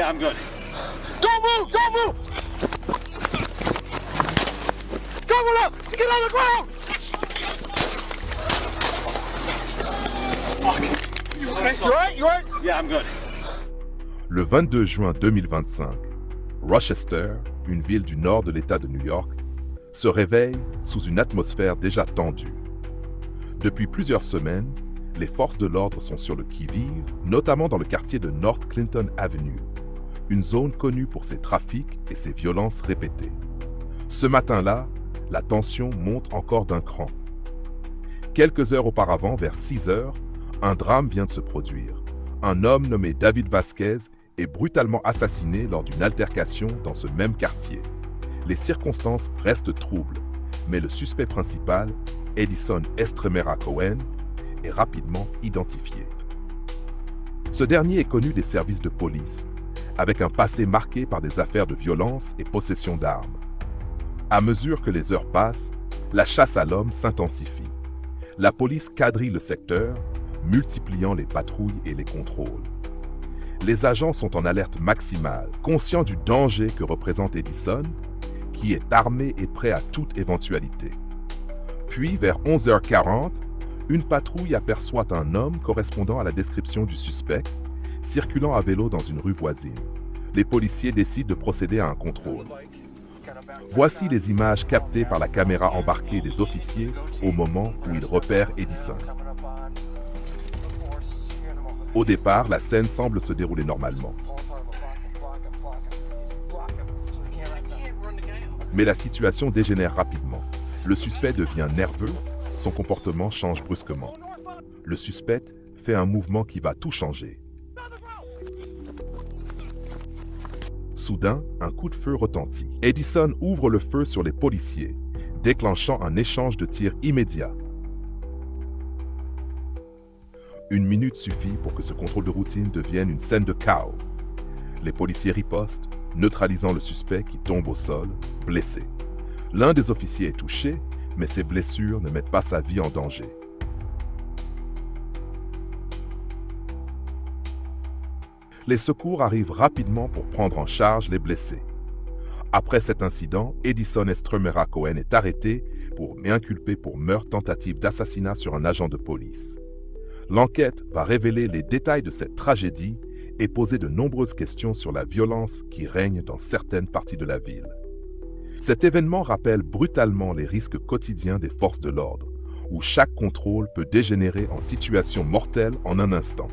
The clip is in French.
Yeah, I'm good. Don't move! Don't move! Cover up! Get on the ground! Fuck. You alright? You alright? Yeah, I'm good. Le 22 juin 2025, Rochester, une ville du nord de l'État de New York, se réveille sous une atmosphère déjà tendue. Depuis plusieurs semaines, les forces de l'ordre sont sur le qui-vive, notamment dans le quartier de North Clinton Avenue, une zone connue pour ses trafics et ses violences répétées. Ce matin-là, la tension monte encore d'un cran. Quelques heures auparavant, vers 6 heures, un drame vient de se produire. Un homme nommé David Vasquez est brutalement assassiné lors d'une altercation dans ce même quartier. Les circonstances restent troubles, mais le suspect principal, Edison Estremera Cohen, est rapidement identifié. Ce dernier est connu des services de police, avec un passé marqué par des affaires de violence et possession d'armes. À mesure que les heures passent, la chasse à l'homme s'intensifie. La police quadrille le secteur, multipliant les patrouilles et les contrôles. Les agents sont en alerte maximale, conscients du danger que représente Edison, qui est armé et prêt à toute éventualité. Puis, vers 11h40, une patrouille aperçoit un homme correspondant à la description du suspect, circulant à vélo dans une rue voisine. Les policiers décident de procéder à un contrôle. Voici les images captées par la caméra embarquée des officiers au moment où ils repèrent Edison. Au départ, la scène semble se dérouler normalement. Mais la situation dégénère rapidement. Le suspect devient nerveux, son comportement change brusquement. Le suspect fait un mouvement qui va tout changer. Soudain, un coup de feu retentit. Edison ouvre le feu sur les policiers, déclenchant un échange de tirs immédiat. 1 minute suffit pour que ce contrôle de routine devienne une scène de chaos. Les policiers ripostent, neutralisant le suspect qui tombe au sol, blessé. L'un des officiers est touché, mais ses blessures ne mettent pas sa vie en danger. Les secours arrivent rapidement pour prendre en charge les blessés. Après cet incident, Edison Estremera Cohen est arrêté et inculpé pour meurtre, tentative d'assassinat sur un agent de police. L'enquête va révéler les détails de cette tragédie et poser de nombreuses questions sur la violence qui règne dans certaines parties de la ville. Cet événement rappelle brutalement les risques quotidiens des forces de l'ordre, où chaque contrôle peut dégénérer en situation mortelle en un instant.